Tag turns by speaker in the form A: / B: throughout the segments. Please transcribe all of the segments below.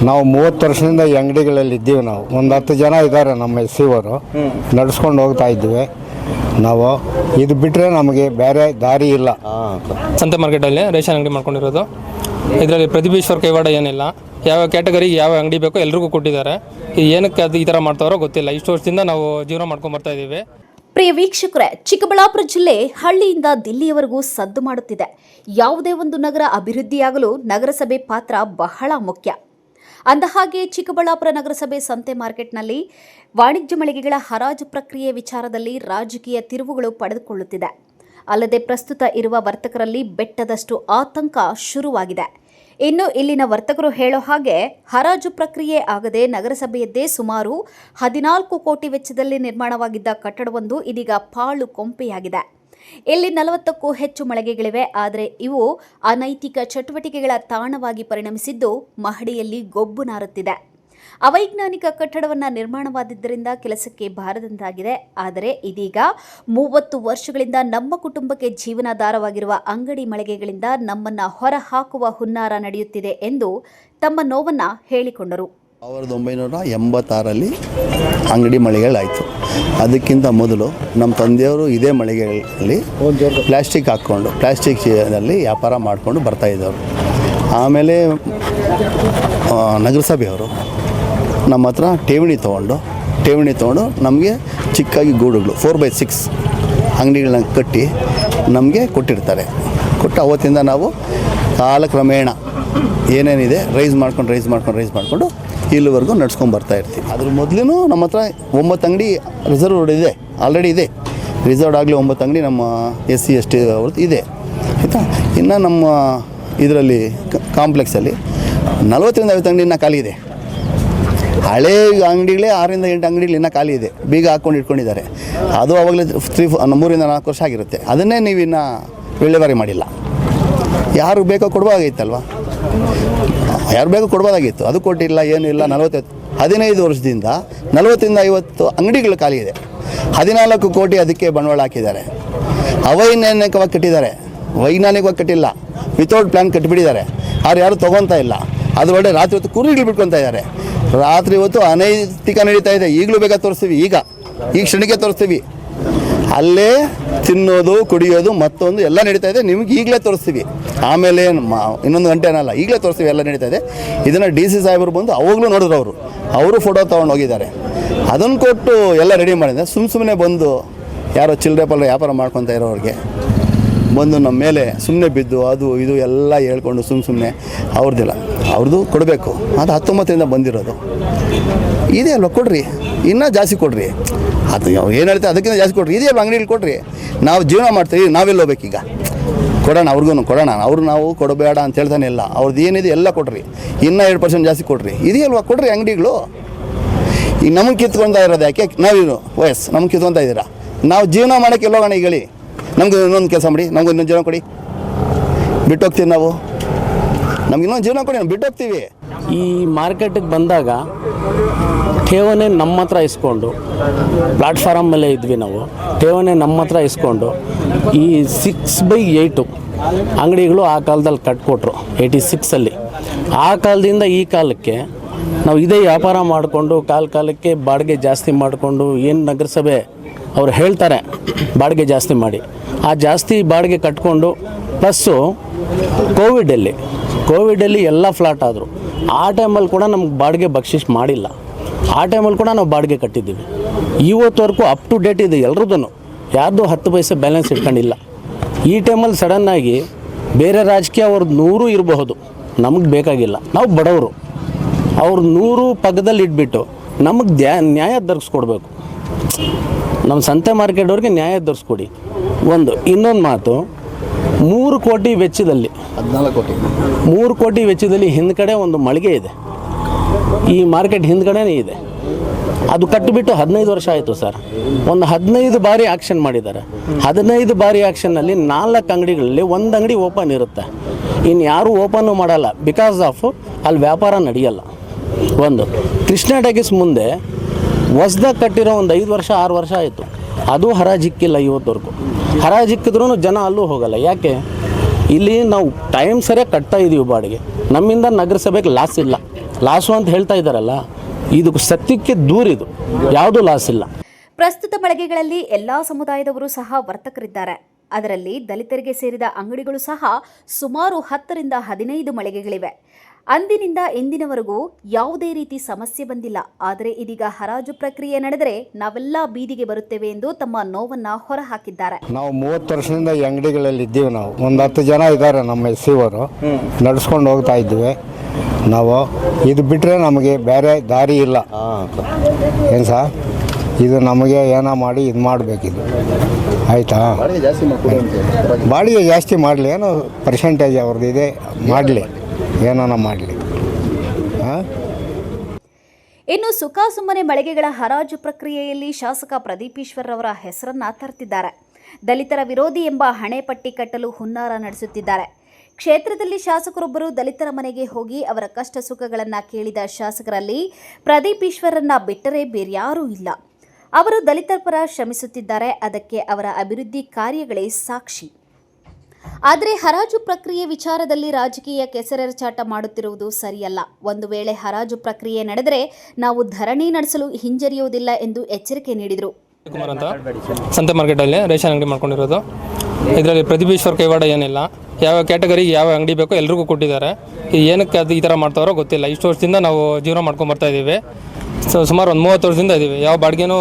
A: ನಾವು 30 ವರ್ಷದಿಂದ ಈ ಅಂಗಡಿಗಳಲ್ಲಿ ಇದ್ದೀವಿ. ನಾವು ಒಂದು 10 ಜನ ಇದ್ದಾರೆ ನಮ್ಮ ಎಸ್.ಸಿ.ಅವರು ನಡೆಸ್ಕೊಂಡು ಹೋಗ್ತಾ ಇದ್ದೀವಿ. ನಾವು ಇದು ಬಿಟ್ಟರೆ ನಮಗೆ ಬೇರೆ ದಾರಿ ಇಲ್ಲ.
B: ಸಂತೆ ಮಾರ್ಕೆಟಲ್ಲಿ ರೇಷನ್ ಅಂಗಡಿ ಮಾಡ್ಕೊಂಡಿರೋದು. ಇದರಲ್ಲಿ ಪ್ರತಿಭೀಶ್ವರ ಕೈವಾಡ ಏನಿಲ್ಲ. ಯಾವ ಕ್ಯಾಟಗರಿಗೆ ಯಾವ ಅಂಗಡಿ ಬೇಕೋ ಎಲ್ರಿಗೂ ಕೊಟ್ಟಿದ್ದಾರೆ. ಏನಕ್ಕೆ ಅದು ಈ ಥರ ಮಾಡ್ತಾರೋ ಗೊತ್ತಿಲ್ಲ. ಇಷ್ಟು ವರ್ಷದಿಂದ ನಾವು ಜೀವನ ಮಾಡ್ಕೊಂಡು ಬರ್ತಾ ಇದ್ದೀವಿ.
C: ಪ್ರಿಯ ವೀಕ್ಷಕರೇ, ಚಿಕ್ಕಬಳ್ಳಾಪುರ ಜಿಲ್ಲೆ ಹಳ್ಳಿಯಿಂದ ದಿಲ್ಲಿಯವರೆಗೂ ಸದ್ದು ಮಾಡುತ್ತಿದೆ. ಯಾವುದೇ ಒಂದು ನಗರ ಅಭಿವೃದ್ಧಿಯಾಗಲು ನಗರಸಭೆ ಪಾತ್ರ ಬಹಳ ಮುಖ್ಯ. ಅಂದಹಾಗೆ ಚಿಕ್ಕಬಳ್ಳಾಪುರ ನಗರಸಭೆ ಸಂತೆ ಮಾರ್ಕೆಟ್ನಲ್ಲಿ ವಾಣಿಜ್ಯ ಮಳಿಗೆಗಳ ಹರಾಜು ಪ್ರಕ್ರಿಯೆ ವಿಚಾರದಲ್ಲಿ ರಾಜಕೀಯ ತಿರುವುಗಳು ಪಡೆದುಕೊಳ್ಳುತ್ತಿದೆ. ಅಲ್ಲದೆ ಪ್ರಸ್ತುತ ಇರುವ ವರ್ತಕರಲ್ಲಿ ಬೆಟ್ಟದಷ್ಟು ಆತಂಕ ಶುರುವಾಗಿದೆ. ಇನ್ನು ಇಲ್ಲಿನ ವರ್ತಕರು ಹೇಳೋ ಹಾಗೆ ಹರಾಜು ಪ್ರಕ್ರಿಯೆ ಆಗದೆ ನಗರಸಭೆಯದ್ದೇ ಸುಮಾರು 14 ಕೋಟಿ ವೆಚ್ಚದಲ್ಲಿ ನಿರ್ಮಾಣವಾಗಿದ್ದ ಕಟ್ಟಡವೊಂದು ಇದೀಗ ಪಾಳು ಕೊಂಪೆಯಾಗಿದೆ. ಇಲ್ಲಿ 40ಕ್ಕೂ ಹೆಚ್ಚು ಮಳಿಗೆಗಳಿವೆ. ಆದರೆ ಇವು ಅನೈತಿಕ ಚಟುವಟಿಕೆಗಳ ತಾಣವಾಗಿ ಪರಿಣಮಿಸಿದ್ದು ಮಹಡಿಯಲ್ಲಿ ಗೊಬ್ಬು ನಾರುತ್ತಿದೆ. ಅವೈಜ್ಞಾನಿಕ ಕಟ್ಟಡವನ್ನು ನಿರ್ಮಾಣವಾದಿದ್ದರಿಂದ ಕೆಲಸಕ್ಕೆ ಬಾರದಂತಾಗಿದೆ. ಆದರೆ ಇದೀಗ 30 ವರ್ಷಗಳಿಂದ ನಮ್ಮ ಕುಟುಂಬಕ್ಕೆ ಜೀವನಾಧಾರವಾಗಿರುವ ಅಂಗಡಿ ಮಳಿಗೆಗಳಿಂದ ನಮ್ಮನ್ನ ಹೊರ ಹಾಕುವ ಹುನ್ನಾರ ನಡೆಯುತ್ತಿದೆ ಎಂದು ತಮ್ಮ ನೋವನ್ನ ಹೇಳಿಕೊಂಡರು.
D: 1986ರಲ್ಲಿ ಅಂಗಡಿ ಮಳಿಗೆಗಳಾಯಿತು. ಅದಕ್ಕಿಂತ ಮೊದಲು ನಮ್ಮ ತಂದೆಯವರು ಇದೇ ಮಳಿಗೆಗಳಲ್ಲಿ ಪ್ಲಾಸ್ಟಿಕ್ ಹಾಕ್ಕೊಂಡು ಪ್ಲಾಸ್ಟಿಕ್ನಲ್ಲಿ ವ್ಯಾಪಾರ ಮಾಡಿಕೊಂಡು ಬರ್ತಾಯಿದ್ದವರು. ಆಮೇಲೆ ನಗರಸಭೆಯವರು ನಮ್ಮ ಹತ್ರ ಠೇವಣಿ ತೊಗೊಂಡು ನಮಗೆ ಚಿಕ್ಕಾಗಿ ಗೂಡುಗಳು 4x6 ಅಂಗಡಿಗಳನ್ನ ಕಟ್ಟಿ ನಮಗೆ ಕೊಟ್ಟಿರ್ತಾರೆ. ಕೊಟ್ಟು ಅವತ್ತಿಂದ ನಾವು ಕಾಲಕ್ರಮೇಣ ಏನೇನಿದೆ ರೈಸ್ ಮಾಡ್ಕೊಂಡು ಇಲ್ಲಿವರೆಗೂ ನಡ್ಸ್ಕೊಂಡು ಬರ್ತಾ ಇರ್ತೀವಿ. ಅದ್ರ ಮೊದಲು ನಮ್ಮ ಹತ್ರ 9 ಅಂಗಡಿ ರಿಸರ್ವ್ ಇದೆ, ಆಲ್ರೆಡಿ ಇದೆ. ರಿಸರ್ವ್ಡ್ ಆಗಲಿ 9 ಅಂಗಡಿ ನಮ್ಮ SC ST ಅವ್ರದ್ದು ಇದೆ ಆಯಿತಾ. ಇನ್ನು ನಮ್ಮ ಇದರಲ್ಲಿ ಕಾಂಪ್ಲೆಕ್ಸಲ್ಲಿ 40-50 ಅಂಗಡಿ ಇನ್ನೂ ಖಾಲಿ ಇದೆ. ಹಳೇ ಅಂಗಡಿಗಳೇ 6-8 ಅಂಗಡಿಗಳು ಇನ್ನೂ ಖಾಲಿ ಇದೆ, ಬೀಗ ಹಾಕ್ಕೊಂಡು ಇಟ್ಕೊಂಡಿದ್ದಾರೆ. ಅದು ಆವಾಗಲೇ 3-4 ವರ್ಷ ಆಗಿರುತ್ತೆ. ಅದನ್ನೇ ನೀವಿನ್ನು ವಿಲೇವಾರಿ ಮಾಡಿಲ್ಲ. ಯಾರು ಬೇಕೋ ಕೊಡ್ಬೋದಾಗಿತ್ತಲ್ವ, ಅದು ಕೊಟ್ಟಿಲ್ಲ, ಏನೂ ಇಲ್ಲ. 15 ವರ್ಷದಿಂದ 40-50 ಅಂಗಡಿಗಳು ಖಾಲಿ ಇದೆ. 14 ಕೋಟಿ ಅದಕ್ಕೆ ಬಂಡವಾಳ ಹಾಕಿದ್ದಾರೆ. ಅವೈಜ್ಞಾನಿಕವಾಗಿ ಕಟ್ಟಿಲ್ಲ, ವಿತೌಟ್ ಪ್ಲ್ಯಾನ್ ಕಟ್ಟಿಬಿಟ್ಟಿದ್ದಾರೆ. ಅವ್ರು ಯಾರು ತೊಗೊತಾ ಇಲ್ಲ. ಅದು ಒಳ್ಳೆ ರಾತ್ರಿ ಹೊತ್ತು ಕುರಿಗಳು ಬಿಟ್ಕೊತಾ ಇದ್ದಾರೆ. ರಾತ್ರಿ ಹೊತ್ತು ಅನೈತಿಕ ನಡೀತಾ ಇದೆ. ಈಗಲೂ ಬೇಕಾ ತೋರಿಸ್ತೀವಿ, ಈಗ ಕ್ಷಣಕ್ಕೆ ತೋರಿಸ್ತೀವಿ. ಅಲ್ಲೇ ತಿನ್ನೋದು ಕುಡಿಯೋದು ಮತ್ತೊಂದು ಎಲ್ಲ ನಡೀತಾ ಇದೆ. ನಿಮ್ಗೆ ಈಗಲೇ ತೋರಿಸ್ತೀವಿ. ಆಮೇಲೆ ಇನ್ನೊಂದು ಗಂಟೆ ಏನಲ್ಲ, ಈಗಲೇ ತೋರಿಸ್ತೀವಿ. ಎಲ್ಲ ನಡೀತಾ ಇದೆ. ಇದನ್ನು DC ಸಾಹೇಬರು ಬಂದು ಅವಾಗಲೂ ನೋಡಿದ್ರು. ಅವರು ಫೋಟೋ ತೊಗೊಂಡು ಹೋಗಿದ್ದಾರೆ. ಅದನ್ನು ಕೊಟ್ಟು ಎಲ್ಲ ರೆಡಿ ಮಾಡಿದೆ. ಸುಮ್ಮನೆ ಬಂದು ಯಾರೋ ಚಿಲ್ಲರೆ ಪಲ್ಲರೆ ವ್ಯಾಪಾರ ಮಾಡ್ಕೊತಾ ಇರೋರಿಗೆ ಬಂದು ನಮ್ಮ ಮೇಲೆ ಸುಮ್ಮನೆ ಬಿದ್ದು ಅದು ಇದು ಎಲ್ಲ ಹೇಳ್ಕೊಂಡು ಸುಮ್ಮನೆ ಅವ್ರದ್ದು ಕೊಡಬೇಕು. ಅದು 19ರಿಂದ ಬಂದಿರೋದು ಇದೆ ಅಲ್ವ, ಕೊಡ್ರಿ, ಇನ್ನೂ ಜಾಸ್ತಿ ಕೊಡ್ರಿ. ಅದು ಏನು ಹೇಳ್ತಾರೆ ಅದಕ್ಕಿಂತ ಜಾಸ್ತಿ ಕೊಡ್ರಿ. ಇದೆಯಲ್ವ ಅಂಗಡಿಗಳು ಕೊಡ್ರಿ, ನಾವು ಜೀವನ ಮಾಡ್ತೀವಿ. ನಾವೆಲ್ಲ ಹೋಗ್ಬೇಕೀಗ, ಕೊಡೋಣ, ಕೊಡೋಣ. ನಾವು ಕೊಡಬೇಡ ಅಂತ ಹೇಳ್ತಾನೆ ಇಲ್ಲ. ಅವ್ರದ್ದು ಏನಿದೆ ಎಲ್ಲ ಕೊಡ್ರಿ, ಇನ್ನೂ 2% ಜಾಸ್ತಿ ಕೊಡ್ರಿ. ಇದೆಯಲ್ವ, ಕೊಡ್ರಿ ಅಂಗಡಿಗಳು. ಈಗ ನಮಗೆ ಕಿತ್ಕೊತಾ ಇರೋದು ಯಾಕೆ? ನಾವೇನು ವಯಸ್ಸು ನಮ್ಗೆ ಕಿತ್ಕೊತಾ ಇದ್ದೀರಾ? ನಾವು ಜೀವನ ಮಾಡೋಕ್ಕೆ ಎಲ್ಲೋಗೋಣ ಈಗ ಹೇಳಿ. ನಮ್ಗೆ ಇನ್ನೊಂದು ಕೆಲಸ ಮಾಡಿ, ನಮ್ಗೆ ಇನ್ನೊಂದು ಜೀವನ ಕೊಡಿ, ಬಿಟ್ಟೋಗ್ತೀವಿ ನಾವು. ನಮ್ಗೆ ಇನ್ನೊಂದು ಜೀವನ ಕೊಡಿ, ನಾವು ಬಿಟ್ಟೋಗ್ತೀವಿ.
E: ಈ ಮಾರ್ಕೆಟಿಗೆ ಬಂದಾಗ ಠೇವಣಿ ನಮ್ಮ ಹತ್ರ ಇಸ್ಕೊಂಡು, ಪ್ಲಾಟ್ಫಾರಮ್ ಮೇಲೆ ಇದ್ವಿ ನಾವು. ಠೇವಣಿ ನಮ್ಮ ಹತ್ರ ಇಸ್ಕೊಂಡು ಈ 6/8 ಅಂಗಡಿಗಳು ಆ ಕಾಲದಲ್ಲಿ ಕಟ್ಕೊಟ್ರು 86ಅಲ್ಲಿ. ಆ ಕಾಲದಿಂದ ಈ ಕಾಲಕ್ಕೆ ನಾವು ಇದೇ ವ್ಯಾಪಾರ ಮಾಡಿಕೊಂಡು ಕಾಲಕ್ಕೆ ಬಾಡಿಗೆ ಜಾಸ್ತಿ ಮಾಡಿಕೊಂಡು, ಏನು ನಗರಸಭೆ ಅವ್ರು ಹೇಳ್ತಾರೆ ಬಾಡಿಗೆ ಜಾಸ್ತಿ ಮಾಡಿ, ಆ ಜಾಸ್ತಿ ಬಾಡಿಗೆ ಕಟ್ಕೊಂಡು ಪ್ಲಸ್ಸು ಕೋವಿಡಲ್ಲಿ ಎಲ್ಲ ಫ್ಲಾಟ್ ಆದರು. ಆ ಟೈಮಲ್ಲಿ ಕೂಡ ನಮ್ಗೆ ಬಾಡಿಗೆ ಬಕ್ಷಿಸ್ ಮಾಡಿಲ್ಲ. ಆ ಟೈಮಲ್ಲಿ ಕೂಡ ನಾವು ಬಾಡಿಗೆ ಕಟ್ಟಿದ್ದೀವಿ. ಇವತ್ತವರೆಗೂ ಅಪ್ ಟು ಡೇಟ್ ಇದೆ ಎಲ್ರದ್ದು. ಯಾರ್ದು 10 ಪೈಸೆ ಬ್ಯಾಲೆನ್ಸ್ ಇಟ್ಕೊಂಡಿಲ್ಲ. ಈ ಟೈಮಲ್ಲಿ ಸಡನ್ನಾಗಿ ಬೇರೆ ರಾಜಕೀಯ ಅವ್ರದ್ದು 100 ಇರಬಹುದು, ನಮಗೆ ಬೇಕಾಗಿಲ್ಲ. ನಾವು ಬಡವರು, ಅವ್ರು 100 ಪಕ್ಕದಲ್ಲಿ ಇಟ್ಬಿಟ್ಟು ನಮಗೆ ನ್ಯಾಯ ದೊರಕಿಸ್ಕೊಡ್ಬೇಕು. ನಮ್ಮ ಸಂತೆ ಮಾರ್ಕೆಟವ್ರಿಗೆ ನ್ಯಾಯ ದೊರಕಿಸ್ಕೊಡಿ. ಇನ್ನೊಂದು ಮಾತು, 3 ಕೋಟಿ ವೆಚ್ಚದಲ್ಲಿ 3 ಕೋಟಿ ವೆಚ್ಚದಲ್ಲಿ ಹಿಂದ್ಗಡೆ ಒಂದು ಮಳಿಗೆ ಇದೆ. ಈ ಮಾರ್ಕೆಟ್ ಹಿಂದ್ಗಡೆನೇ ಇದೆ. ಅದು ಕಟ್ಟಿಬಿಟ್ಟು 15 ವರ್ಷ ಆಯಿತು ಸರ್. ಒಂದು 15 ಬಾರಿ ಆ್ಯಕ್ಷನ್ ಮಾಡಿದ್ದಾರೆ. 15 ಬಾರಿ ಆ್ಯಕ್ಷನ್ನಲ್ಲಿ 4 ಅಂಗಡಿಗಳಲ್ಲಿ 1 ಅಂಗಡಿ ಓಪನ್ ಇರುತ್ತೆ. ಇನ್ನು ಯಾರೂ ಓಪನ್ನು ಮಾಡಲ್ಲ. ಬಿಕಾಸ್ ಆಫ್ ಅಲ್ಲಿ ವ್ಯಾಪಾರ ನಡೆಯಲ್ಲ. ಕೃಷ್ಣ ಟಾಕೀಸ್ ಮುಂದೆ ಹೊಸ್ದಾಗಿ ಕಟ್ಟಿರೋ ಒಂದು 5 ವರ್ಷ 6 ವರ್ಷ ಆಯಿತು. ಅದು ಹರಾಜಿಕ್ಕಿಲ್ಲ ಇವತ್ತವರೆಗೂ. ಹರಾಜಿಕ್ಕಿದ್ರೂ ಜನ ಅಲ್ಲೂ ಹೋಗಲ್ಲ. ಯಾಕೆ? ಇಲ್ಲಿ ನಾವು ಟೈಮ್ ಸರಿಯಾಗಿ ಕಟ್ತಾ ಇದ್ದೀವಿ ಬಾಡಿಗೆ. ನಮ್ಮಿಂದ ನಗರಸಭೆಗೆ ಲಾಸ್ ಇಲ್ಲ. ಲಾಸು ಅಂತ ಹೇಳ್ತಾ ಇದ್ದಾರಲ್ಲ, ಇದು ಸತ್ಯಕ್ಕೆ ದೂರಿದು, ಯಾವುದೂ ಲಾಸ್ ಇಲ್ಲ.
C: ಪ್ರಸ್ತುತ ಮಳಿಗೆಗಳಲ್ಲಿ ಎಲ್ಲಾ ಸಮುದಾಯದವರು ಸಹ ವರ್ತಕರಿದ್ದಾರೆ. ಅದರಲ್ಲಿ ದಲಿತರಿಗೆ ಸೇರಿದ ಅಂಗಡಿಗಳು ಸಹ ಸುಮಾರು 10ರಿಂದ 15 ಮಳಿಗೆಗಳಿವೆ. ಅಂದಿನಿಂದ ಇಂದಿನವರೆಗೂ ಯಾವುದೇ ರೀತಿ ಸಮಸ್ಯೆ ಬಂದಿಲ್ಲ. ಆದರೆ ಇದೀಗ ಹರಾಜು ಪ್ರಕ್ರಿಯೆ ನಡೆದರೆ ನಾವೆಲ್ಲ ಬೀದಿಗೆ ಬರುತ್ತೇವೆ ಎಂದು ತಮ್ಮ ನೋವನ್ನ ಹೊರಹಾಕಿದ್ದಾರೆ.
A: ನಾವು 30 ವರ್ಷದಿಂದ ಈ ಅಂಗಡಿಗಳಲ್ಲಿ ಇದ್ದೀವಿ. ನಾವು ಒಂದು 10 ಜನ ಇದ್ದಾರೆ ನಮ್ಮ ಎಸ್ಸಿವರು, ನಡೆಸ್ಕೊಂಡು ಹೋಗ್ತಾ ಇದ್ದೀವಿ. ನಾವು ಇದು ಬಿಟ್ಟರೆ ನಮಗೆ ಬೇರೆ ದಾರಿ ಇಲ್ಲ. ಏನು ಸರ್, ಇದು ನಮಗೆ ಏನೋ ಮಾಡಿ ಇದು ಮಾಡಬೇಕಿದು, ಆಯಿತಾ? ಬಾಡಿಗೆ ಜಾಸ್ತಿ ಮಾಡಲಿ, ಏನೋ ಪರ್ಸೆಂಟೇಜ್ ಅವ್ರದ್ದು ಇದೆ, ಮಾಡಲಿ, ಏನೋ ಮಾಡಲಿ. ಹಾಂ.
C: ಇನ್ನು ಸುಖಾಸುಮ್ಮನೆ ಮಳಿಗೆಗಳ ಹರಾಜು ಪ್ರಕ್ರಿಯೆಯಲ್ಲಿ ಶಾಸಕ ಪ್ರದೀಪ್ ಈಶ್ವರ್ ಅವರ ಹೆಸರನ್ನ ತರ್ತಿದ್ದಾರೆ. ದಲಿತರ ವಿರೋಧಿ ಎಂಬ ಹಣೆಪಟ್ಟಿ ಕಟ್ಟಲು ಹುನ್ನಾರ ನಡೆಸುತ್ತಿದ್ದಾರೆ. ಕ್ಷೇತ್ರದಲ್ಲಿ ಶಾಸಕರೊಬ್ಬರು ದಲಿತರ ಮನೆಗೆ ಹೋಗಿ ಅವರ ಕಷ್ಟ ಸುಖಗಳನ್ನು ಕೇಳಿದ ಶಾಸಕರಲ್ಲಿ ಪ್ರದೀಪ್ ಈಶ್ವರನ್ನ ಬಿಟ್ಟರೆ ಬೇರ್ಯಾರೂ ಇಲ್ಲ. ಅವರು ದಲಿತರ ಪರ ಶ್ರಮಿಸುತ್ತಿದ್ದಾರೆ. ಅದಕ್ಕೆ ಅವರ ಅಭಿವೃದ್ಧಿ ಕಾರ್ಯಗಳೇ ಸಾಕ್ಷಿ. ಆದರೆ ಹರಾಜು ಪ್ರಕ್ರಿಯೆ ವಿಚಾರದಲ್ಲಿ ರಾಜಕೀಯ ಕೆಸರೆರಚಾಟ ಮಾಡುತ್ತಿರುವುದು ಸರಿಯಲ್ಲ. ಒಂದು ವೇಳೆ ಹರಾಜು ಪ್ರಕ್ರಿಯೆ ನಡೆದರೆ ನಾವು ಧರಣಿ ನಡೆಸಲು ಹಿಂಜರಿಯುವುದಿಲ್ಲ ಎಂದು ಎಚ್ಚರಿಕೆ ನೀಡಿದರು.
B: ಕುಮಾರ್ ಅಂತ ಸಂತೆ ಮಾರ್ಕೆಟಲ್ಲಿ ರೇಷನ್ ಅಂಗಡಿ ಮಾಡ್ಕೊಂಡಿರೋದು. ಇದರಲ್ಲಿ ಪ್ರದೀಪ್ ಈಶ್ವರ್ ಕೈವಾಡ ಏನಿಲ್ಲ. ಯಾವ ಕ್ಯಾಟಗರಿಗೆ ಯಾವ ಅಂಗಡಿ ಬೇಕೋ ಎಲ್ರಿಗೂ ಕೊಟ್ಟಿದ್ದಾರೆ. ಏನಕ್ಕೆ ಅದು ಈ ಥರ ಮಾಡ್ತಾರೋ ಗೊತ್ತಿಲ್ಲ. ಇಷ್ಟು ವರ್ಷದಿಂದ ನಾವು ಜೀವನ ಮಾಡ್ಕೊಂಡು ಬರ್ತಾ ಇದ್ದೀವಿ. ಸುಮಾರು ಒಂದು 30 ವರ್ಷದಿಂದ ಇದ್ದೀವಿ. ಯಾವ ಬಾಡಿಗೆನೂ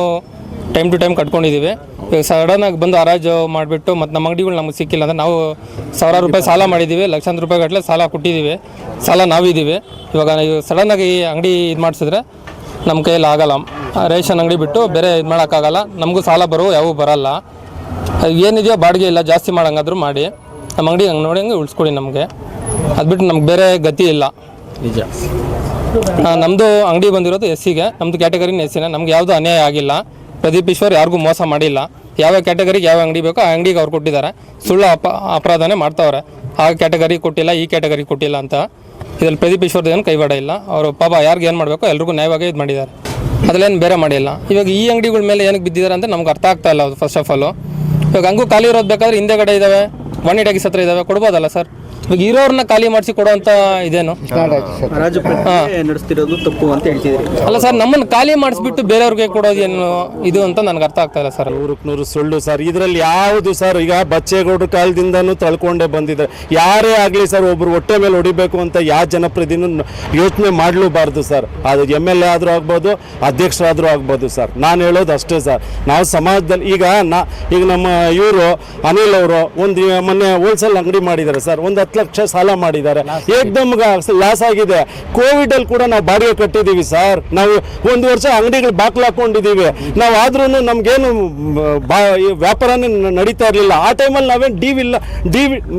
B: ಟೈಮ್ ಟು ಟೈಮ್ ಕಟ್ಕೊಂಡಿದ್ದೀವಿ. ಸಡನ್ನಾಗಿ ಬಂದು ಹರಾಜು ಮಾಡಿಬಿಟ್ಟು ಮತ್ತು ನಮ್ಮ ಅಂಗಡಿಗಳು ನಮಗೆ ಸಿಕ್ಕಿಲ್ಲ ಅಂದರೆ ನಾವು ಸಾವಿರಾರು ರೂಪಾಯಿ ಸಾಲ ಮಾಡಿದ್ದೀವಿ, ಲಕ್ಷಾಂತರ ರೂಪಾಯಿ ಗಟ್ಟಲೆ ಸಾಲ ಕೊಟ್ಟಿದ್ದೀವಿ, ಸಾಲ ನಾವಿದ್ದೀವಿ. ಇವಾಗ ಸಡನ್ನಾಗಿ ಅಂಗಡಿ ಇದು ಮಾಡಿಸಿದ್ರೆ ನಮ್ಮ ಕೈಯಲ್ಲಿ ಆಗಲ್ಲ. ರೇಷನ್ ಅಂಗಡಿ ಬಿಟ್ಟು ಬೇರೆ ಇದು ಮಾಡೋಕ್ಕಾಗಲ್ಲ. ನಮಗೂ ಸಾಲ ಬರೋ ಯಾವೂ ಬರಲ್ಲ. ಏನಿದೆಯೋ ಬಾಡಿಗೆ ಇಲ್ಲ, ಜಾಸ್ತಿ ಮಾಡೋಂಗಾದ್ರೂ ಮಾಡಿ ನಮ್ಮ ಅಂಗಡಿ ಹಂಗೆ ನೋಡಿ ಹಂಗೆ ಉಳಿಸ್ಕೊಡಿ ನಮಗೆ. ಅದು ಬಿಟ್ಟು ನಮ್ಗೆ ಬೇರೆ ಗತಿ ಇಲ್ಲ.
E: ನಿಜ.
B: ನಮ್ಮದು ಅಂಗಡಿ ಬಂದಿರೋದು ಎಸ್ಸಿಗೆ, ನಮ್ಮದು ಕ್ಯಾಟಗರಿನ ಎಸ್ಸಿನ. ನಮ್ಗೆ ಯಾವುದೂ ಅನ್ಯಾಯ ಆಗಿಲ್ಲ. ಪ್ರದೀಪ್ ಈಶ್ವರ್ ಯಾರಿಗೂ ಮೋಸ ಮಾಡಿಲ್ಲ. ಯಾವ ಕ್ಯಾಟಗರಿಗೆ ಯಾವ ಅಂಗಡಿ ಬೇಕೋ ಆ ಅಂಗಡಿಗೆ ಅವ್ರು ಕೊಟ್ಟಿದ್ದಾರೆ. ಸುಳ್ಳು ಅಪರಾಧನೇ ಮಾಡ್ತಾವ್ರೆ. ಆ ಕ್ಯಾಟಗರಿ ಕೊಟ್ಟಿಲ್ಲ, ಈ ಕ್ಯಾಟಗರಿ ಕೊಟ್ಟಿಲ್ಲ ಅಂತ. ಇದರಲ್ಲಿ ಪ್ರದೀಪ್ ಈಶ್ವರ್ದು ಏನು ಕೈವಾಡ ಇಲ್ಲ. ಅವರು ಪಾಪ ಯಾರಿಗೆ ಏನು ಮಾಡಬೇಕೋ ಎಲ್ರಿಗೂ ನ್ಯಾಯವಾಗಿ ಇದು ಮಾಡಿದ್ದಾರೆ. ಅದರಲ್ಲೇನು ಬೇರೆ ಮಾಡಿಲ್ಲ. ಇವಾಗ ಈ ಅಂಗಡಿಗಳ ಮೇಲೆ ಏನಕ್ಕೆ ಬಿದ್ದಿದ್ದಾರೆ ಅಂತ ನಮ್ಗೆ ಅರ್ಥ ಆಗ್ತಾ ಇಲ್ಲ. ಅದು ಫಸ್ಟ್ ಆಫ್ ಆಲು ಇವಾಗ ಹಂಗೂ ಖಾಲಿ ಇರೋದು ಬೇಕಾದ್ರೆ ಹಿಂದೆಗಡೆ ಇದ್ದಾವೆ, 1 ಟ್ಯಾಕ್ಸ್ ಹತ್ರ ಇದ್ದಾವೆ, ಕೊಡ್ಬೋದಲ್ಲ ಸರ್? ಇವಾಗ ಇರೋರನ್ನ ಖಾಲಿ ಮಾಡಿಸಿ ಕೊಡೋವಂಥ ಇದೇನು
F: ನಡೆಸ್ತಿರೋದು ತಪ್ಪು ಅಂತ ಹೇಳ್ತಿದ್ರಿ.
B: ಅಲ್ಲ ಸರ್, ನಮ್ಮನ್ನು ಖಾಲಿ ಮಾಡಿಸ್ಬಿಟ್ಟು ಬೇರೆಯವ್ರಿಗೆ ಕೊಡೋದು ಏನು ಇದು ಅಂತ ನನಗೆ ಅರ್ಥ ಆಗ್ತಾ ಇಲ್ಲ ಸರ್.
G: 100% ಸುಳ್ಳು ಸರ್. ಇದರಲ್ಲಿ ಯಾವುದು ಸರ್, ಈಗ ಬಚ್ಚೇಗೌಡ ಕಾಲದಿಂದನೂ ತಳ್ಕೊಂಡೇ ಬಂದಿದೆ. ಯಾರೇ ಆಗಲಿ ಸರ್, ಒಬ್ರು ಹೊಟ್ಟೆ ಮೇಲೆ ಹೊಡಿಬೇಕು ಅಂತ ಯಾವ ಜನಪ್ರತಿನಿಧಿ ಯೋಚನೆ ಮಾಡಲೂಬಾರ್ದು ಸರ್. ಅದು MLA ಆದರೂ ಆಗ್ಬೋದು, ಅಧ್ಯಕ್ಷರಾದರೂ ಆಗ್ಬೋದು ಸರ್. ನಾನು ಹೇಳೋದು ಅಷ್ಟೇ ಸರ್. ನಾವು ಸಮಾಜದಲ್ಲಿ ಈಗ ನಮ್ಮ ಇವರು ಅನಿಲ್ ಅವರು ಒಂದು ಮೊನ್ನೆ ಹೋಲ್ಸೇಲ್ ಅಂಗಡಿ ಮಾಡಿದ್ದಾರೆ ಸರ್. ಒಂದು 10 ಲಕ್ಷ ಸಾಲ ಮಾಡಿದ್ದಾರೆ. ಏಕ್ದಮ್ ಲಾಸ್ ಆಗಿದೆ. ಕೋವಿಡ್ ಅಲ್ಲಿ ಕೂಡ ನಾವು ಬಾಡಿಗೆ ಕಟ್ಟಿದ್ದೀವಿ ಸರ್. ನಾವು 1 ವರ್ಷ ಅಂಗಡಿಗಳು ಬಾಕ್ಲು ಹಾಕೊಂಡಿದ್ದೀವಿ. ನಾವು ಆದ್ರೂ ನಮ್ಗೇನು ವ್ಯಾಪಾರನೇ ನಡೀತಾ ಇರಲಿಲ್ಲ. ಆ ಟೈಮಲ್ಲಿ ನಾವೇನು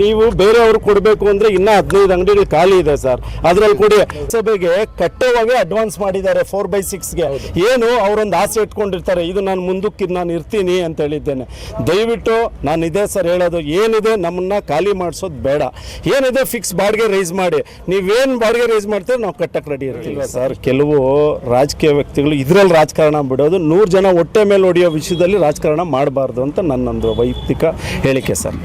G: ನೀವು ಬೇರೆಯವರು ಕೊಡಬೇಕು ಅಂದರೆ ಇನ್ನೂ 15 ಅಂಗಡಿಗಳು ಖಾಲಿ ಇದೆ ಸರ್. ಅದರಲ್ಲಿ ಕೊಡಿ. ಸಭೆಗೆ ಕಟ್ಟೋವಾಗೆ ಅಡ್ವಾನ್ಸ್ ಮಾಡಿದ್ದಾರೆ 4/6ಗೆ. ಏನು ಅವರೊಂದು ಆಸೆ ಇಟ್ಕೊಂಡಿರ್ತಾರೆ, ಇದು ನಾನು ಮುಂದಕ್ಕೆ ನಾನು ಇರ್ತೀನಿ ಅಂತ ಹೇಳಿದ್ದೇನೆ. ದಯವಿಟ್ಟು ನಾನು ಇದೇ ಸರ್ ಹೇಳೋದು, ಏನಿದೆ ನಮ್ಮನ್ನ ಖಾಲಿ ಮಾಡಿಸೋದು ಬೇಡ. ಏನಿದೆ ಫಿಕ್ಸ್ ಬಾಡಿಗೆ ರೈಸ್ ಮಾಡಿ. ನೀವೇನು ಬಾಡಿಗೆ ರೈಸ್ ಮಾಡ್ತೀರಿ ನಾವು ಕಟ್ಟಕ್ಕೆ ರೆಡಿ ಇರ್ತೀವಿ ಸರ್. ಕೆಲವು ರಾಜಕೀಯ ವ್ಯಕ್ತಿಗಳು ಇದರಲ್ಲಿ ರಾಜಕಾರಣ ಬಿಡೋದು, 100 ಜನ ಹೊಟ್ಟೆ ಮೇಲೆ ಹೊಡೆಯೋ ವಿಷಯದಲ್ಲಿ ರಾಜಕಾರಣ ಮಾಡಬಾರ್ದು ಅಂತ ನನ್ನೊಂದು ವೈಯಕ್ತಿಕ ಹೇಳಿಕೆ ಸರ್.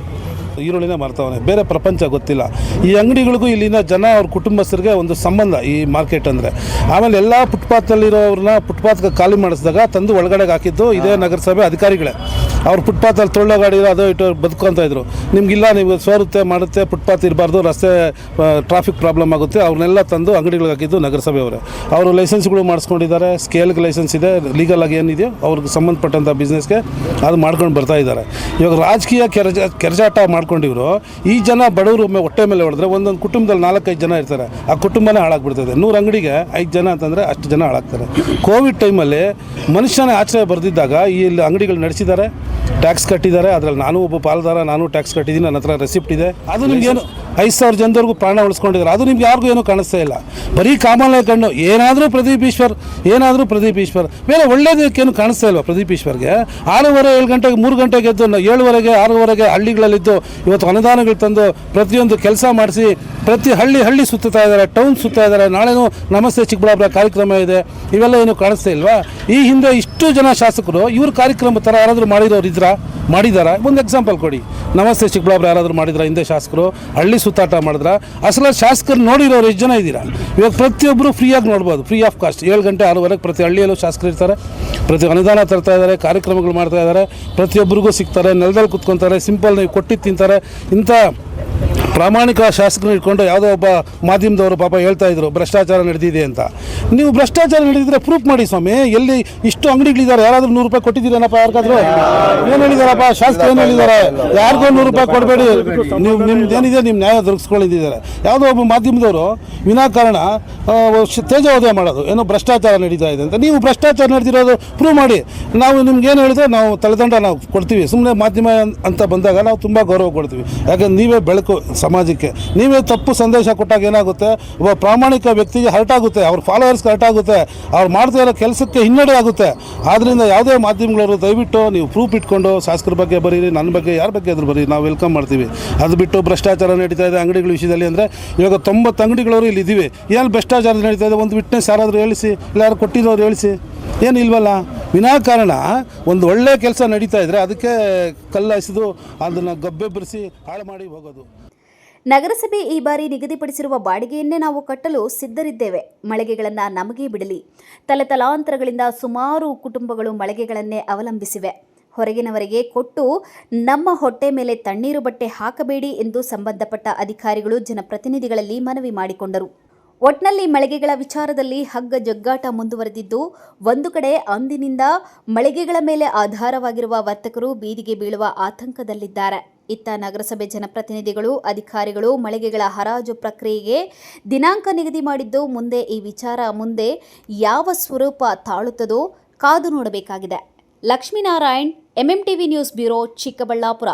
H: ಈರುಳ್ಳಿನ ಮಾರ್ತಾವನೆ, ಬೇರೆ ಪ್ರಪಂಚ ಗೊತ್ತಿಲ್ಲ. ಈ ಅಂಗಡಿಗಳಿಗೂ ಇಲ್ಲಿನ ಜನ ಅವ್ರ ಕುಟುಂಬಸ್ಥರಿಗೆ ಒಂದು ಸಂಬಂಧ ಈ ಮಾರ್ಕೆಟ್ ಅಂದರೆ. ಆಮೇಲೆ ಎಲ್ಲ ಫುಟ್ಪಾತಲ್ಲಿರೋರನ್ನ ಫುಟ್ಪಾತ್ಗೆ ಖಾಲಿ ಮಾಡಿಸಿದಾಗ ತಂದು ಒಳಗಡೆಗೆ ಹಾಕಿದ್ದು ಇದೇ ನಗರಸಭೆ ಅಧಿಕಾರಿಗಳೇ. ಅವ್ರು ಫುಟ್ಪಾತಲ್ಲಿ ತೊಳ್ಳ ಗಾಡಿ ಅದು ಇಟ್ಟು ಬದುಕೊಂತ ಇದ್ರು. ನಿಮಗಿಲ್ಲ, ನೀವು ಸೋರುತ್ತೆ ಮಾಡುತ್ತೆ, ಫುಟ್ಪಾತ್ ಇರಬಾರ್ದು, ರಸ್ತೆ ಟ್ರಾಫಿಕ್ ಪ್ರಾಬ್ಲಮ್ ಆಗುತ್ತೆ, ಅವ್ರನ್ನೆಲ್ಲ ತಂದು ಅಂಗಡಿಗಳಿಗೆ ಹಾಕಿದ್ದು ನಗರಸಭೆಯವರೇ. ಅವರು ಲೈಸೆನ್ಸ್ಗಳು ಮಾಡಿಸ್ಕೊಂಡಿದ್ದಾರೆ, ಸ್ಕೇಲ್ಗೆ ಲೈಸೆನ್ಸ್ ಇದೆ, ಲೀಗಲ್ ಆಗಿ ಏನಿದೆಯೋ ಅವ್ರಿಗೆ ಸಂಬಂಧಪಟ್ಟಂಥ ಬಿಸ್ನೆಸ್ಗೆ ಅದು ಮಾಡ್ಕೊಂಡು ಬರ್ತಾ ಇದ್ದಾರೆ. ಇವಾಗ ರಾಜಕೀಯ ಕೆರಚಾಟ ಮಾಡ್ಕೊಂಡಿವರು ಈ ಜನ ಬಡವರು ಹೊಟ್ಟೆ ಮೇಲೆ ಹೊಡೆದ್ರೆ ಒಂದೊಂದು ಕುಟುಂಬದಲ್ಲಿ 4-5 ಜನ ಇರ್ತಾರೆ. ಆ ಕುಟುಂಬನೇ ಹಾಳಾಗ್ಬಿಡ್ತದೆ. 100 ಅಂಗಡಿಗೆ 5 ಜನ ಅಂತಂದರೆ ಅಷ್ಟು ಜನ ಹಾಳಾಗ್ತಾರೆ. ಕೋವಿಡ್ ಟೈಮಲ್ಲಿ ಮನುಷ್ಯನೇ ಆಶ್ರಯ ಬರೆದಿದ್ದಾಗ ಇಲ್ಲಿ ಅಂಗಡಿಗಳು ನಡೆಸಿದ್ದಾರೆ, ಟ್ಯಾಕ್ಸ್ ಕಟ್ಟಿದ್ದಾರೆ. ಅದರಲ್ಲಿ ನಾನು ಒಬ್ಬ ಪಾಲ್ದಾರ, ನಾನು ಟ್ಯಾಕ್ಸ್ ಕಟ್ಟಿದ್ದೀನಿ, ನನ್ನ ಹತ್ರ ರೆಸಿಪ್ಟ್ ಇದೆ. ಅದು ನಿಮ್ಗೇನು 5,000 ಜನದವರೆಗೂ ಪ್ರಾಣ ಉಳಿಸ್ಕೊಂಡಿದ್ದಾರೆ. ಅದು ನಿಮ್ಗೆ ಯಾರಿಗೂ ಏನೂ ಕಾಣಿಸ್ತಾ ಇಲ್ಲ. ಬರೀ ಕಾಮಲೆ ಕಣ್ಣು. ಏನಾದರೂ ಪ್ರದೀಪ್ ಈಶ್ವರ್ ಬೇರೆ ಒಳ್ಳೇದಕ್ಕೇನು ಕಾಣಿಸ್ತಾ ಇಲ್ವಾ ಪ್ರದೀಪ್ ಈಶ್ವರ್ಗೆ? 6:30 7 ಗಂಟೆಗೆ 3 ಗಂಟೆಗೆ ಎದ್ದು 7:30 6:30 ಹಳ್ಳಿಗಳಲ್ಲಿದ್ದು ಇವತ್ತು ಅನುದಾನಗಳು ತಂದು ಪ್ರತಿಯೊಂದು ಕೆಲಸ ಮಾಡಿಸಿ ಪ್ರತಿ ಹಳ್ಳಿ ಸುತ್ತಾ ಇದ್ದಾರೆ, ಟೌನ್ ಸುತ್ತಾ ಇದ್ದಾರೆ. ನಾಳೆನೂ ನಮಸ್ತೆ ಚಿಕ್ಕಬಳ್ಳಾಪುರ ಕಾರ್ಯಕ್ರಮ ಇದೆ. ಇವೆಲ್ಲ ಏನು ಕಾಣಿಸ್ತಾ ಇಲ್ವಾ? ಈ ಹಿಂದೆ ಇಷ್ಟು ಜನ ಶಾಸಕರು ಇವ್ರ ಕಾರ್ಯಕ್ರಮ ಥರ ಯಾರಾದರೂ ಮಾಡಿರೋರು ಮಾಡಿದಾರಾ? ಒಂದು ಎಕ್ಸಾಂಪಲ್ ಕೊಡಿ. ನಮಸ್ತೆ ಚಿಕ್ಕಬಳ್ಳಾಪುರ ಯಾರಾದರೂ ಮಾಡಿದ್ರ ಹಿಂದೆ ಶಾಸಕರು ಹಳ್ಳಿ ಸುತ್ತಾಟ ಮಾಡಿದ್ರ ಅಸಲ ಶಾಸಕರು ನೋಡಿರೋರು ಎಷ್ಟು ಜನ ಇದ್ದೀರಾ? ಇವಾಗ ಪ್ರತಿಯೊಬ್ಬರು ಫ್ರೀಯಾಗಿ ನೋಡ್ಬೋದು, ಫ್ರೀ ಆಫ್ ಕಾಸ್ಟ್ 7 ಗಂಟೆ 6:30 ಪ್ರತಿ ಹಳ್ಳಿಯಲ್ಲೂ ಶಾಸಕರು ಇರ್ತಾರೆ. ಪ್ರತಿ ಅನುದಾನ ತರ್ತಾ ಇದ್ದಾರೆ, ಕಾರ್ಯಕ್ರಮಗಳು ಮಾಡ್ತಾ ಇದ್ದಾರೆ, ಪ್ರತಿಯೊಬ್ಬರಿಗೂ ಸಿಗ್ತಾರೆ, ನೆಲದಲ್ಲಿ ಕುತ್ಕೊತಾರೆ, ಸಿಂಪಲ್ ನೀವು ಕೊಟ್ಟಿದ್ದು ತಿಂತಾರೆ. ಇಂಥ ಪ್ರಾಮಾಣಿಕ ಶಾಸಕರನ್ನ ಇಟ್ಕೊಂಡು ಯಾವುದೋ ಒಬ್ಬ ಮಾಧ್ಯಮದವರು ಪಾಪ ಹೇಳ್ತಾ ಇದ್ರು ಭ್ರಷ್ಟಾಚಾರ ನಡೆದಿದೆ ಅಂತ. ನೀವು ಭ್ರಷ್ಟಾಚಾರ ನಡೆದಿದ್ರೆ ಪ್ರೂಫ್ ಮಾಡಿ ಸ್ವಾಮಿ. ಎಲ್ಲಿ ಇಷ್ಟು ಅಂಗಡಿಗಳಿದ್ದಾರೆ, ಯಾರಾದರೂ 100 ರೂಪಾಯಿ ಕೊಟ್ಟಿದ್ದೀರೇನಪ್ಪ ಯಾರಿಗಾದ್ರು? ಏನು ಹೇಳಿದಾರಪ್ಪ ಶಾಸಕರು? ಏನು ಹೇಳಿದ್ದಾರೆ? ಯಾರಿಗೂ 100 ರೂಪಾಯಿ ಕೊಡಬೇಡಿ, ನೀವು ನಿಮ್ದು ಏನಿದೆ ನಿಮ್ಮ ನ್ಯಾಯ ದೊರಕಿಸ್ಕೊಂಡಿದ್ದಾರೆ. ಯಾವುದೋ ಒಬ್ಬ ಮಾಧ್ಯಮದವರು ವಿನಾಕಾರಣ ತೇಜೋದಯ ಮಾಡೋದು, ಏನೋ ಭ್ರಷ್ಟಾಚಾರ ನಡೀತಾ ಇದೆ ಅಂತ. ನೀವು ಭ್ರಷ್ಟಾಚಾರ ನಡೆದಿರೋದು ಪ್ರೂವ್ ಮಾಡಿ. ನಾವು ನಿಮ್ಗೆ ಏನು ಹೇಳಿದ್ರೆ ನಾವು ತಲೆದಂಡ ನಾವು ಕೊಡ್ತೀವಿ. ಸುಮ್ಮನೆ ಮಾಧ್ಯಮ ಅಂತ ಬಂದಾಗ ನಾವು ತುಂಬ ಗೌರವ ಕೊಡ್ತೀವಿ. ಯಾಕಂದ್ರೆ ನೀವೇ ಬೆಳಕು ಸಮಾಜಕ್ಕೆ. ನೀವೇ ತಪ್ಪು ಸಂದೇಶ ಕೊಟ್ಟಾಗ ಏನಾಗುತ್ತೆ, ಒಬ್ಬ ಪ್ರಾಮಾಣಿಕ ವ್ಯಕ್ತಿಗೆ ಹರ್ಟ್ ಆಗುತ್ತೆ, ಅವ್ರ ಫಾಲೋವರ್ಸ್ಗೆ ಹರ್ಟ್ ಆಗುತ್ತೆ, ಅವ್ರು ಮಾಡ್ತಾ ಇರೋ ಕೆಲಸಕ್ಕೆ ಹಿನ್ನಡೆ ಆಗುತ್ತೆ. ಆದ್ದರಿಂದ ಯಾವುದೇ ಮಾಧ್ಯಮಗಳವರು ದಯವಿಟ್ಟು ನೀವು ಪ್ರೂಫ್ ಇಟ್ಕೊಂಡು ಶಾಸಕರ ಬಗ್ಗೆ ಬರೀರಿ, ನನ್ನ ಬಗ್ಗೆ ಯಾರ ಬಗ್ಗೆ ಆದರೂ ಬರೀರಿ, ನಾವು ವೆಲ್ಕಮ್ ಮಾಡ್ತೀವಿ. ಅದು ಬಿಟ್ಟು ಭ್ರಷ್ಟಾಚಾರ ನಡೀತಾ ಇದೆ ಅಂಗಡಿಗಳ ವಿಷಯದಲ್ಲಿ ಅಂದರೆ ಇವಾಗ 90 ಅಂಗಡಿಗಳವರು ಇಲ್ಲಿ ಇದ್ದೀವಿ. ಏನು ಭ್ರಷ್ಟಾಚಾರ ನಡೀತಾ ಇದೆ? ಒಂದು ವಿಟ್ನೆಸ್ ಯಾರಾದರೂ ಹೇಳಿಸಿ, ಇಲ್ಲ ಯಾರು ಕೊಟ್ಟಿರೋರು ಹೇಳಿಸಿ. ಏನು ಇಲ್ವಲ್ಲ. ವಿನಾಕಾರಣ ಒಂದು ಒಳ್ಳೆಯ ಕೆಲಸ ನಡೀತಾ ಇದ್ದರೆ ಅದಕ್ಕೆ ಕಲ್ಲಾಯಿಸಿದು ಅದನ್ನು ಗಬ್ಬೆಬ್ಬರಿಸಿ ಹಾಳು ಮಾಡಿ ಹೋಗೋದು.
C: ನಗರಸಭೆ ಈ ಬಾರಿ ನಿಗದಿಪಡಿಸಿರುವ ಬಾಡಿಗೆಯನ್ನೇ ನಾವು ಕಟ್ಟಲು ಸಿದ್ಧರಿದ್ದೇವೆ. ಮಳಿಗೆಗಳನ್ನು ನಮಗೇ ಬಿಡಲಿ. ತಲೆತಲಾಂತರಗಳಿಂದ ಸುಮಾರು ಕುಟುಂಬಗಳು ಮಳಿಗೆಗಳನ್ನೇ ಅವಲಂಬಿಸಿವೆ. ಹೊರಗಿನವರಿಗೆ ಕೊಟ್ಟು ನಮ್ಮ ಹೊಟ್ಟೆ ಮೇಲೆ ತಣ್ಣೀರು ಬಟ್ಟೆ ಹಾಕಬೇಡಿ ಎಂದು ಸಂಬಂಧಪಟ್ಟ ಅಧಿಕಾರಿಗಳು ಜನಪ್ರತಿನಿಧಿಗಳಲ್ಲಿ ಮನವಿ ಮಾಡಿಕೊಂಡರು. ಒಟ್ನಲ್ಲಿ ಮಳಿಗೆಗಳ ವಿಚಾರದಲ್ಲಿ ಹಗ್ಗ ಜಗ್ಗಾಟ ಮುಂದುವರೆದಿದ್ದು, ಒಂದು ಕಡೆ ಅಂದಿನಿಂದ ಮಳಿಗೆಗಳ ಮೇಲೆ ಆಧಾರವಾಗಿರುವ ವರ್ತಕರು ಬೀದಿಗೆ ಬೀಳುವ ಆತಂಕದಲ್ಲಿದ್ದಾರೆ. ಇತ್ತ ನಗರಸಭೆ ಜನಪ್ರತಿನಿಧಿಗಳು, ಅಧಿಕಾರಿಗಳು ಮಳಿಗೆಗಳ ಹರಾಜು ಪ್ರಕ್ರಿಯೆಗೆ ದಿನಾಂಕ ನಿಗದಿ ಮಾಡಿದ್ದು, ಮುಂದೆ ಈ ವಿಚಾರ ಮುಂದೆ ಯಾವ ಸ್ವರೂಪ ತಾಳುತ್ತದೋ ಕಾದು ನೋಡಬೇಕಾಗಿದೆ. Lakshminarayan, MMTV news bureau, Chikkaballapur.